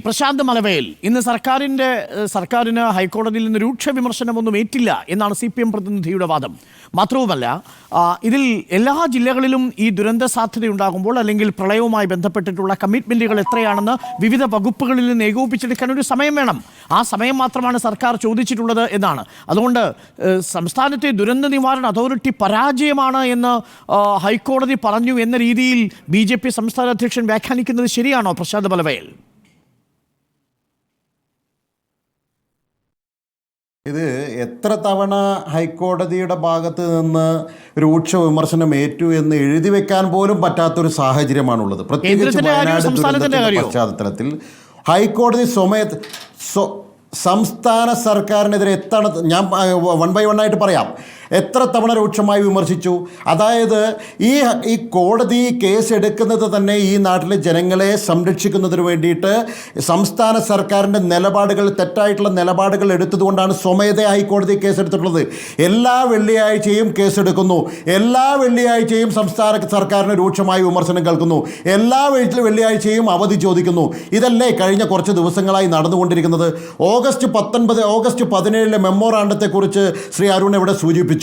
പ്രശാന്ത് മലവേൽ ഇന്ന് സർക്കാരിന് ഹൈക്കോടതിയിൽ നിന്ന് രൂക്ഷ വിമർശനമൊന്നും ഏറ്റില്ല എന്നാണ് CPM പ്രതിനിധിയുടെ വാദം. മാത്രവുമല്ല, ഇതിൽ എല്ലാ ജില്ലകളിലും ഈ ദുരന്ത സാധ്യതയുണ്ടാകുമ്പോൾ അല്ലെങ്കിൽ പ്രളയവുമായി ബന്ധപ്പെട്ടിട്ടുള്ള കമ്മിറ്റ്മെൻറ്റുകൾ എത്രയാണെന്ന് വിവിധ വകുപ്പുകളിൽ നിന്ന് ഏകോപിച്ചെടുക്കാൻ ഒരു സമയം വേണം. ആ സമയം മാത്രമാണ് സർക്കാർ ചോദിച്ചിട്ടുള്ളത് എന്നാണ്. അതുകൊണ്ട് സംസ്ഥാനത്തെ ദുരന്ത നിവാരണ അതോറിറ്റി പരാജയമാണ് എന്ന് ഹൈക്കോടതി പറഞ്ഞു എന്ന രീതിയിൽ BJP സംസ്ഥാന അധ്യക്ഷൻ വ്യാഖ്യാനിക്കുന്നത് ശരിയാണോ പ്രശാന്ത് മലവേൽ? ഇത് എത്ര തവണ ഹൈക്കോടതിയുടെ ഭാഗത്ത് നിന്ന് രൂക്ഷ വിമർശനം ഏറ്റു എന്ന് എഴുതി വെക്കാൻ പോലും പറ്റാത്തൊരു സാഹചര്യമാണുള്ളത്. പ്രത്യേകിച്ച് വയനാട് ദുരന്തത്തിന്റെ പശ്ചാത്തലത്തിൽ ഹൈക്കോടതി സംസ്ഥാന സർക്കാരിനെതിരെ ഞാൻ 1 by 1 ആയിട്ട് പറയാം. എത്ര തവണ രൂക്ഷമായി വിമർശിച്ചു. അതായത് ഈ കോടതി കേസ് എടുക്കുന്നത് തന്നെ ഈ നാട്ടിലെ ജനങ്ങളെ സംരക്ഷിക്കുന്നതിന് വേണ്ടിയിട്ട് സംസ്ഥാന സർക്കാരിൻ്റെ തെറ്റായിട്ടുള്ള നിലപാടുകൾ എടുത്തതുകൊണ്ടാണ് സ്വമേധയാ ഹൈക്കോടതി കേസെടുത്തിട്ടുള്ളത്. എല്ലാ വെള്ളിയാഴ്ചയും കേസെടുക്കുന്നു, എല്ലാ വെള്ളിയാഴ്ചയും സംസ്ഥാന സർക്കാരിന് രൂക്ഷമായി വിമർശനം കേൾക്കുന്നു, എല്ലാ വെള്ളിയാഴ്ചയും അവധി ചോദിക്കുന്നു. ഇതല്ലേ കഴിഞ്ഞ കുറച്ച് ദിവസങ്ങളായി നടന്നുകൊണ്ടിരിക്കുന്നത്. ഓഗസ്റ്റ് 17 മെമ്മോറാണ്ടത്തെക്കുറിച്ച് ശ്രീ അരുൺ ഇവിടെ സൂചിപ്പിച്ചു.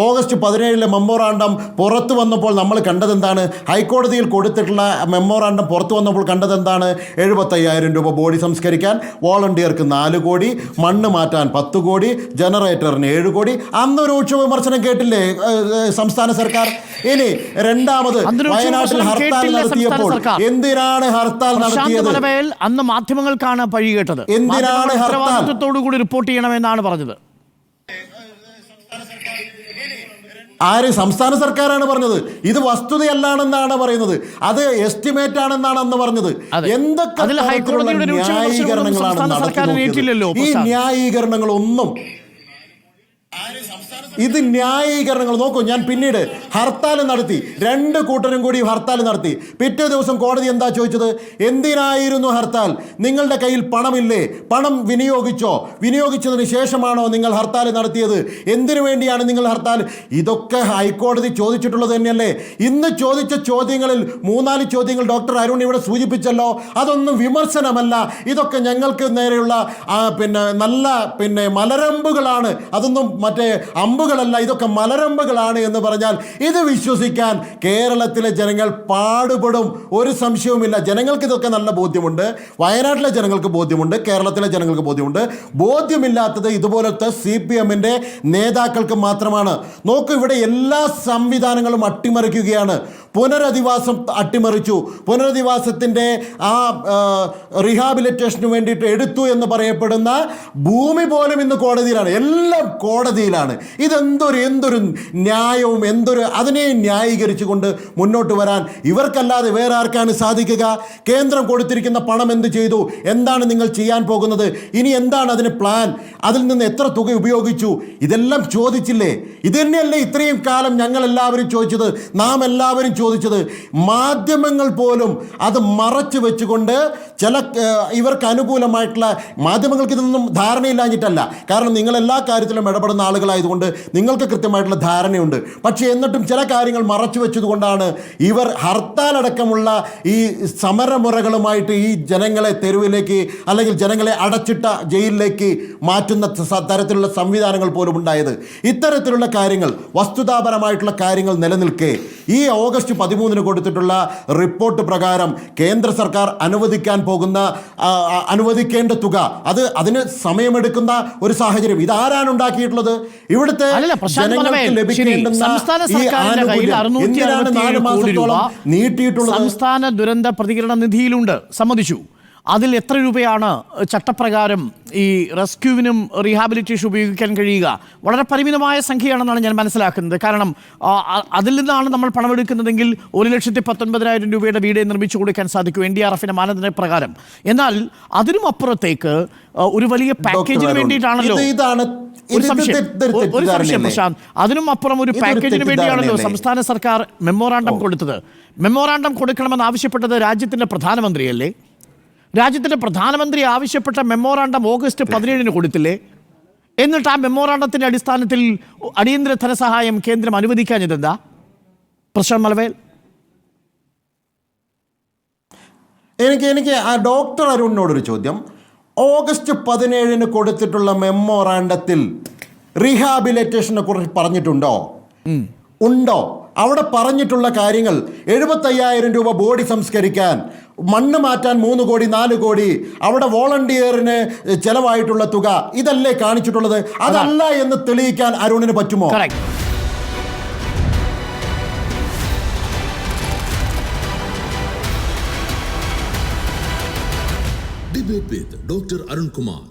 ഓഗസ്റ്റ് 17 മെമ്മോറാണ്ടം പുറത്തു വന്നപ്പോൾ നമ്മൾ കണ്ടതെന്താണ്? ഹൈക്കോടതിയിൽ കൊടുത്തിട്ടുള്ള മെമ്മോറാണ്ടം പുറത്തു വന്നപ്പോൾ കണ്ടതെന്താണ്? 75,000 രൂപ ബോഡി സംസ്കരിക്കാൻ, വോളണ്ടിയർക്ക് 4 കോടി, മണ്ണ് മാറ്റാൻ 10 കോടി, ജനറേറ്ററിന് 7 കോടി. അന്നൊരു രൂക്ഷ വിമർശനം കേട്ടില്ലേ സംസ്ഥാന സർക്കാർ? ഇനി രണ്ടാമത് വയനാട്ടിൽ ഹർത്താൽ നടത്തിയപ്പോൾ എന്തിനാണ് ഹർത്താൽ നടത്തിയത്? അന്ന് മാധ്യമങ്ങൾക്കാണ് പഴി കേട്ടത്. എന്തിനാണ് ഹർത്താൽ കൂടി റിപ്പോർട്ട് ചെയ്യണമെന്നാണ് പറഞ്ഞത്. ആര്? സംസ്ഥാന സർക്കാരാണ് പറഞ്ഞത്. ഇത് വസ്തുതയല്ലാണെന്നാണ് പറയുന്നത്. അത് എസ്റ്റിമേറ്റ് ആണെന്നാണ് അന്ന് പറഞ്ഞത്. എന്തൊക്കെ ന്യായീകരണങ്ങളാണ് നടത്തുന്നത്? ഈ ന്യായീകരണങ്ങളൊന്നും നോക്കൂ. ഞാൻ പിന്നീട് ഹർത്താൽ നടത്തി, 2 കൂട്ടരും കൂടി ഹർത്താൽ നടത്തി. പിറ്റേ ദിവസം കോടതി എന്താ ചോദിച്ചത്? എന്തിനായിരുന്നു ഹർത്താൽ? നിങ്ങളുടെ കയ്യിൽ പണമില്ലേ? പണം വിനിയോഗിച്ചതിന് ശേഷമാണോ നിങ്ങൾ ഹർത്താൽ നടത്തിയത്? എന്തിനു വേണ്ടിയാണ് നിങ്ങൾ ഹർത്താൽ? ഇതൊക്കെ ഹൈക്കോടതി ചോദിച്ചിട്ടുള്ളത് തന്നെയല്ലേ? ഇന്ന് ചോദിച്ച ചോദ്യങ്ങളിൽ 3-4 ചോദ്യങ്ങൾ ഡോക്ടർ അരുൺ ഇവിടെ സൂചിപ്പിച്ചല്ലോ. അതൊന്നും വിമർശനമല്ല. ഇതൊക്കെ ഞങ്ങൾക്ക് നേരെയുള്ള നല്ല മലരമ്പുകളാണ്. അതൊന്നും മറ്റേ അമ്പുകളല്ല, ഇതൊക്കെ മലരമ്പുകളാണ് എന്ന് പറഞ്ഞാൽ ഇത് വിശ്വസിക്കാൻ കേരളത്തിലെ ജനങ്ങൾ പാടുപെടും. ഒരു സംശയവുമില്ല. ജനങ്ങൾക്ക് ഇതൊക്കെ നല്ല ബോധ്യമുണ്ട്. വയനാട്ടിലെ ജനങ്ങൾക്ക് ബോധ്യമുണ്ട്, കേരളത്തിലെ ജനങ്ങൾക്ക് ബോധ്യമുണ്ട്. ബോധ്യമില്ലാത്തത് ഇതുപോലത്തെ CPMന്റെ നേതാക്കൾക്ക് മാത്രമാണ്. നോക്കൂ, ഇവിടെ എല്ലാ സംവിധാനങ്ങളും അട്ടിമറിക്കുകയാണ്. പുനരധിവാസം അട്ടിമറിച്ചു. പുനരധിവാസത്തിൻ്റെ റീഹാബിലിറ്റേഷന് വേണ്ടിയിട്ട് എടുത്തു എന്ന് പറയപ്പെടുന്ന ഭൂമി പോലും ഇന്ന് കോടതിയിലാണ്. എല്ലാം കോടതിയിലാണ്. എന്തൊരു ന്യായവും അതിനെ ന്യായീകരിച്ചുകൊണ്ട് മുന്നോട്ട് വരാൻ ഇവർക്കല്ലാതെ വേറെ ആർക്കാണ് സാധിക്കുക? കേന്ദ്രം കൊടുത്തിരിക്കുന്ന പണം എന്ത് ചെയ്തു? എന്താണ് നിങ്ങൾ ചെയ്യാൻ പോകുന്നത്? ഇനി എന്താണ് അതിന് പ്ലാൻ? അതിൽ നിന്ന് എത്ര തുക ഉപയോഗിച്ചു? ഇതെല്ലാം ചോദിച്ചില്ലേ? ഇത് തന്നെയല്ലേ ഇത്രയും കാലം ഞങ്ങളെല്ലാവരും ചോദിച്ചത്, നാം എല്ലാവരും ചോദിച്ചത്? മാധ്യമങ്ങൾ പോലും അത് മറച്ചു വെച്ചുകൊണ്ട് ഇവർക്ക് അനുകൂലമായിട്ടുള്ള മാധ്യമങ്ങൾക്ക് ഇതൊന്നും ധാരണയില്ലാഞ്ഞിട്ടല്ല. കാരണം നിങ്ങൾ എല്ലാ കാര്യത്തിലും ഇടപെടുന്ന ആളുകളായതുകൊണ്ട് നിങ്ങൾക്ക് കൃത്യമായിട്ടുള്ള ധാരണയുണ്ട്. പക്ഷേ എന്നിട്ടും ചില കാര്യങ്ങൾ മറച്ചു വെച്ചതുകൊണ്ടാണ് ഇവർ ഹർത്താലടക്കമുള്ള ഈ സമരമുറകളുമായിട്ട് ഈ ജനങ്ങളെ തെരുവിലേക്ക് അല്ലെങ്കിൽ ജനങ്ങളെ അടച്ചിട്ട ജയിലിലേക്ക് മാറ്റുന്ന തരത്തിലുള്ള സംവിധാനങ്ങൾ പോലും ഉണ്ടായത്. ഇത്തരത്തിലുള്ള കാര്യങ്ങൾ, വസ്തുതാപരമായിട്ടുള്ള കാര്യങ്ങൾ നിലനിൽക്കെ ഈ ഓഗസ്റ്റ് 13 കൊടുത്തിട്ടുള്ള റിപ്പോർട്ട് പ്രകാരം കേന്ദ്ര സർക്കാർ അനുവദിക്കേണ്ട തുക അതിന് സമയമെടുക്കുന്ന ഒരു സാഹചര്യം ഇതാരാണ് ഉണ്ടാക്കിയിട്ടുള്ളത്? ഇവിടുത്തെ ജനങ്ങൾക്ക് ലഭിക്കേണ്ടുന്ന ഈ ആനുകൂല്യം എന്തിനാണ് 4 മാസത്തോളം നീട്ടിയിട്ടുള്ളത്? സംസ്ഥാന ദുരന്ത പ്രതികരണ നിധിയിലുണ്ട്, സമ്മതിച്ചു. അതിൽ എത്ര രൂപയാണ് ചട്ടപ്രകാരം ഈ റെസ്ക്യൂവിനും റീഹാബിലിറ്റേഷൻ ഉപയോഗിക്കാൻ കഴിയുക? വളരെ പരിമിതമായ സംഖ്യയാണെന്നാണ് ഞാൻ മനസ്സിലാക്കുന്നത്. കാരണം അതിൽ നിന്നാണ് നമ്മൾ പണമെടുക്കുന്നതെങ്കിൽ 1,19,000 രൂപയുടെ വീട് നിർമ്മിച്ചു കൊടുക്കാൻ സാധിക്കും NDRFന്റെ മാനദണ്ഡ പ്രകാരം. എന്നാൽ അതിനും അപ്പുറത്തേക്ക് ഒരു വലിയ പാക്കേജിന് വേണ്ടിയിട്ടാണല്ലോ. ഒരു സംശയം പ്രശാന്ത്, അതിനും അപ്പുറം ഒരു പാക്കേജിന് വേണ്ടിയാണല്ലോ സംസ്ഥാന സർക്കാർ മെമ്മോറാണ്ടം കൊടുത്തത്. മെമ്മോറാണ്ടം കൊടുക്കണമെന്ന് ആവശ്യപ്പെട്ടത് രാജ്യത്തിൻ്റെ പ്രധാനമന്ത്രിയല്ലേ? രാജ്യത്തിൻ്റെ പ്രധാനമന്ത്രി ആവശ്യപ്പെട്ട മെമ്മോറാണ്ടം ഓഗസ്റ്റ് 17 കൊടുത്തില്ലേ? എന്നിട്ട് ആ മെമ്മോറാണ്ടത്തിൻ്റെ അടിസ്ഥാനത്തിൽ അടിയന്തര ധനസഹായം കേന്ദ്രം അനുവദിക്കാഞ്ഞതെന്താ പ്രശാന്ത് മലവേൽ? എനിക്ക് ആ ഡോക്ടർ അരുണിനോടൊരു ചോദ്യം. ഓഗസ്റ്റ് 17 കൊടുത്തിട്ടുള്ള മെമ്മോറാണ്ടത്തിൽ റീഹാബിലിറ്റേഷനെ കുറിച്ച് പറഞ്ഞിട്ടുണ്ടോ? ഉണ്ടോ? അവിടെ പറഞ്ഞിട്ടുള്ള കാര്യങ്ങൾ 75,000 രൂപ ബോഡി സംസ്കരിക്കാൻ, മണ്ണ് മാറ്റാൻ 3 കോടി 4 കോടി, അവിടെ വോളണ്ടിയറിന് ചെലവായിട്ടുള്ള തുക, ഇതല്ലേ കാണിച്ചിട്ടുള്ളത്? അതല്ല എന്ന് തെളിയിക്കാൻ അരുണിന് പറ്റുമോ? Debate with Dr. Arun Kumar.